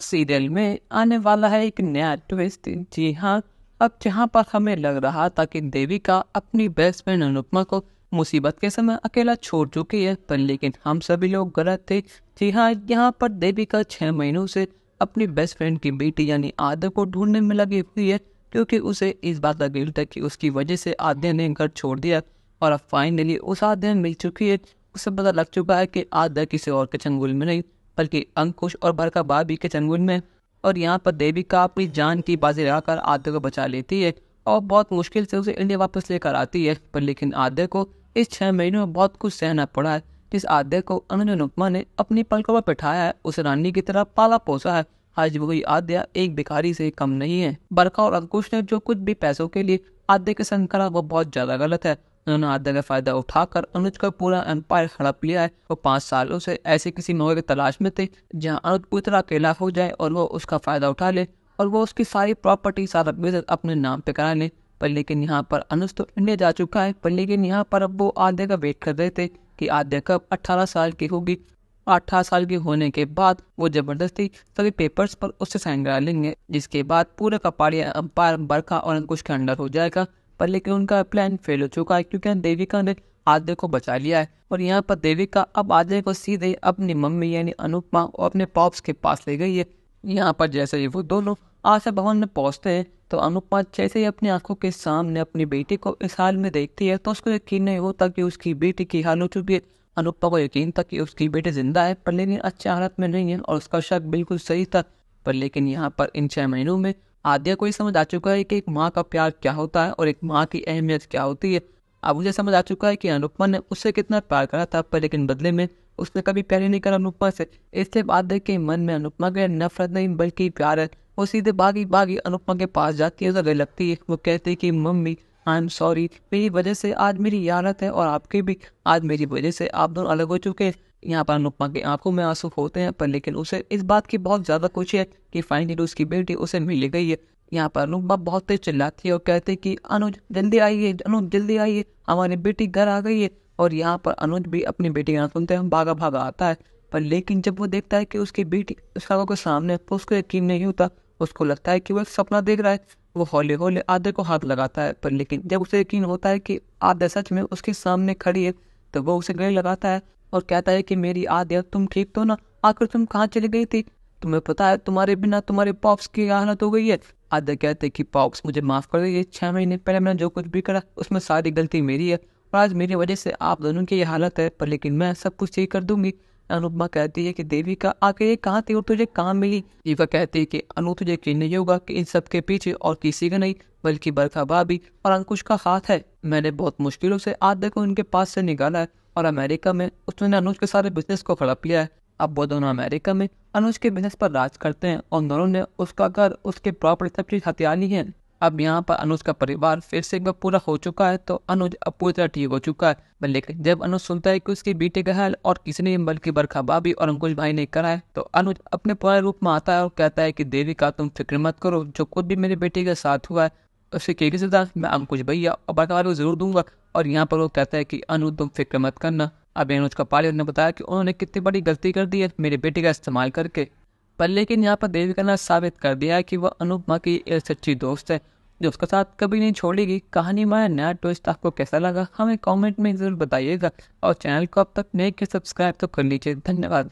Serial में आने वाला है एक नया ट्विस्ट। जी हाँ, अब जहाँ पर हमें लग रहा था कि देविका अपनी बेस्ट फ्रेंड अनुपमा को मुसीबत के समय अकेला छोड़ चुकी है, पर लेकिन हम सभी लोग गलत थे। जी हाँ, यहाँ पर देविका 6 महीनों से अपनी बेस्ट फ्रेंड की बेटी यानी आद्या को ढूंढने में लगी हुई है, क्योंकि उसे इस बात का गिल्ट है कि उसकी वजह से आद्या ने घर छोड़ दिया। और अब फाइनली उस आद्या मिल चुकी है। उसे पता लग चुका है कि आद्या किसी और के चंगुल में नहीं बल्कि अंकुश और भरका भाभी के चंगुल में। और यहाँ पर देविका अपनी जान की बाजी लगाकर आद्या को बचा लेती है और बहुत मुश्किल से उसे इंडिया वापस लेकर आती है। पर लेकिन आद्या को इस 6 महीनों में बहुत कुछ सहना पड़ा है। जिस आद्या को अनुज अनुपमा ने अपनी पलकों पर बैठाया है, उस रानी की तरह पाला पोसा है। आज वही आद्या एक भिखारी से कम नहीं है। बरका और अंकुश ने जो कुछ भी पैसों के लिए आद्या के संग करा वो बहुत ज्यादा गलत है। उन्होंने आद्या का फायदा उठाकर अनुज का पूरा एम्पायर हड़प लिया है। वो 5 सालों से ऐसे किसी मौके की तलाश में थे जहां अनुज पूरी तरह अकेला हो जाए और वो उसका फायदा उठा ले और वो उसकी सारी प्रॉपर्टी सारा बिजनेस अपने नाम पे करा ले। पर लेकिन यहाँ पर अनुज तो इंडिया जा चुका है। पर लेकिन यहाँ पर अब वो आद्या का वेट कर रहे थे कि आद्या कब 18 साल की होगी। 18 साल के होने के बाद वो जबरदस्ती सभी पेपर्स पर उससे साइन करा लेंगे, जिसके बाद पूरा कपाड़िया अंपायर बरखा और अंकुश के अंडर हो जाएगा। पर लेकिन उनका प्लान फेल हो चुका है, क्योंकि देविका ने आद्या को बचा लिया है। और यहाँ पर देविका अब आद्या को सीधे अपनी मम्मी यानी अनुपमा और अपने पॉप्स के पास ले गई है। यहाँ पर जैसे ही वो दोनों आशा भवन में पहुंचते हैं तो अनुपमा जैसे ही अपनी आंखों के सामने अपनी बेटी को इस हाल में देखती है तो उसको यकीन नहीं होता कि उसकी बेटी की हाल हो चुकी है। अनुपमा को यकीन था कि उसकी बेटी जिंदा है, पर लेकिन अच्छी हालत में नहीं है और उसका शक बिल्कुल सही था। पर लेकिन यहाँ पर इन 6 महीनों में आद्या को ये समझ आ चुका है कि एक माँ का प्यार क्या होता है और एक माँ की अहमियत क्या होती है। अब मुझे समझ आ चुका है कि अनुपमा ने उससे कितना प्यार करा था, पर लेकिन बदले में उसने कभी प्यार ही नहीं करा अनुपमा से। इसलिए आद्या के मन में अनुपमा के नफरत नहीं बल्कि प्यार है। वो सीधे भागी भागी अनुपमा के पास जाती है, उसे गले लगती है। वो कहती है कि मम्मी आई एम सॉरी, मेरी वजह से आज मेरी ये हालत है और आपकी भी, आज मेरी वजह से आप दोनों अलग हो चुके हैं। यहाँ पर अनुपमा की आंखों में आंसू होते हैं, पर लेकिन उसे इस बात की बहुत ज्यादा खुशी है कि फाइनली उसकी बेटी उसे मिल गई है। यहाँ पर अनुपमा बहुत तेज चिल्लाती है और कहती है कि अनुज जल्दी आइए, अनुज जल्दी आइए, हमारी बेटी घर आ गई है। और यहाँ पर अनुज भी अपनी बेटी का नाम सुनते हैं भागा भागा आता है। पर लेकिन जब वो देखता है कि उसकी बेटी उसका आंखों के सामने, तो उसको यकीन नहीं होता। उसको लगता है कि वो एक सपना देख रहा है। वो हौले हौले आद्या को हाथ लगाता है, पर लेकिन जब उसे यकीन होता है कि आद्या सच में उसके सामने खड़ी है तो वो उसे गले लगाता है और कहता है कि मेरी आद्या, तुम ठीक तो ना? आखिर तुम कहाँ चली गई थी? तुम्हें पता है तुम्हारे बिना तुम्हारे पॉप्स की हालत हो गई है। आद्या कहते कि पॉप्स मुझे माफ कर दीजिए, 6 महीने पहले मैंने जो कुछ भी करा उसमें सारी गलती मेरी है और आज मेरी वजह से आप दोनों की ये हालत है, पर लेकिन मैं सब कुछ ठीक कर दूंगी। अनुपमा कहती है कि देविका आके ये कहाँ थी और तुझे कहाँ मिली? देविका कहती है कि अनु तुझे यकीन नहीं होगा कि इन सब के पीछे और किसी का नहीं बल्कि बरखा भाभी और अंकुश का हाथ है। मैंने बहुत मुश्किलों से आद्या को उनके पास से निकाला है और अमेरिका में उसने अनुज के सारे बिजनेस को हड़प लिया है। अब वो दोनों अमेरिका में अनुज के बिजनेस पर राज करते हैं और दोनों ने उसका घर, उसके प्रॉपर्टी सब चीज हथिया ली है। अब यहाँ पर अनुज का परिवार फिर से एक बार पूरा हो चुका है, तो अनुज अब पूरी तरह ठीक हो चुका है। लेकिन जब अनुज सुनता है कि उसके बेटे का हाल और किसी ने बल्कि बरखा भाभी और अंकुश भाई ने करा है, तो अनुज अपने पुराने रूप में आता है और कहता है कि देविका तुम फिक्र मत करो, जो कुछ भी मेरे बेटे के साथ हुआ है उसके केके से मैं अंकुश भैया और बरखा भाभी को जरूर दूंगा। और यहाँ पर वो कहता है कि अनु तुम फिक्र मत करना। अब अनुज का पाले ने बताया कि उन्होंने कितनी बड़ी गलती कर दी है मेरे बेटे का इस्तेमाल करके। पर लेकिन यहाँ पर देविका ने साबित कर दिया है कि वह अनुपमा की एक सच्ची दोस्त है जो उसका साथ कभी नहीं छोड़ेगी। कहानी में नया ट्विस्ट आपको कैसा लगा हमें कमेंट में जरूर बताइएगा और चैनल को अब तक नहीं किया सब्सक्राइब तो कर लीजिए। धन्यवाद।